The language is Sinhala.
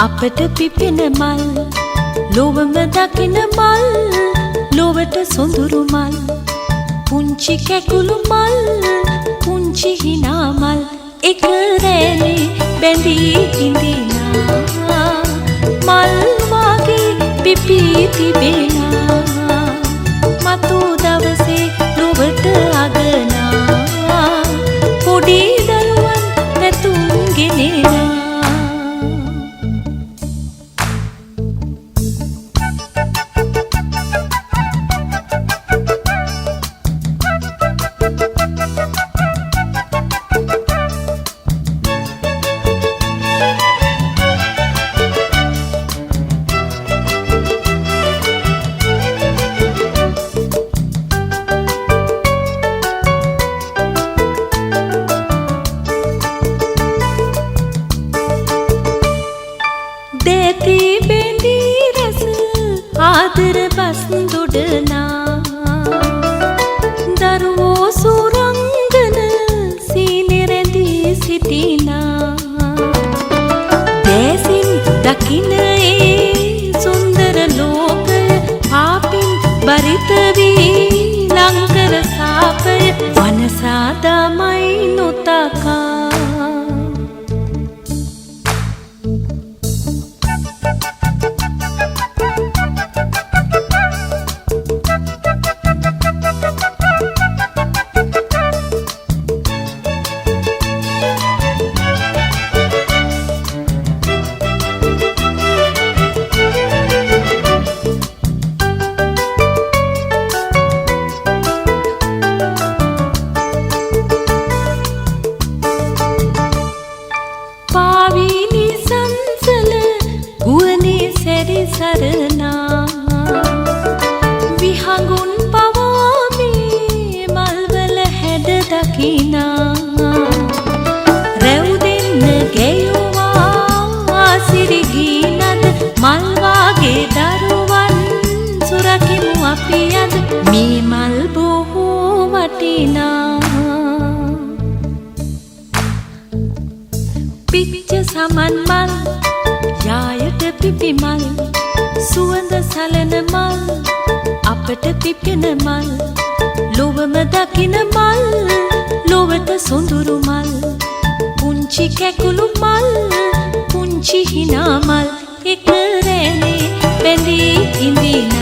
අපට පිපෙන මල් ලොවම දකින මල් ලොවට සොඳුරු මල් පුංචි කැකුළු මල් පුංචි හිනා මල් එක රැනේ බැඳී හිඳිනා මල් වාගේ පිපී තිබෙනා මතු දවසේ ලොවට අගනා පොඩි දරුවන් පැතුම් ගෙනෙනා देती बेंदी रस आदर बस दुडना दरवो सुरंगन सीने रेंदी सिटीना देसिन दकिन ए सुंदर लोक पापिन बरित वी लंकर साप वनसादा मई नुतका पावीनी संसल गुवने सेरी सरना विहंगुन पवामी मलवल हेड दकिना रेवदेन्न गेयुवा आसिरिगी नद मलवागे दरुवन सुरकिमु අපි අද මේ මල් බොහෝ වටිනා පිච්ච සමන් මල් යායට පිපි මල් සුවඳ සලන මල් අපට පිපෙන මල් ලොවම දකින මල් ලොවට සොඳුරු මල් පුංචි කැකුළු මල් පුංචි හිනා මල් එක රැනේ බැඳී ඉඳින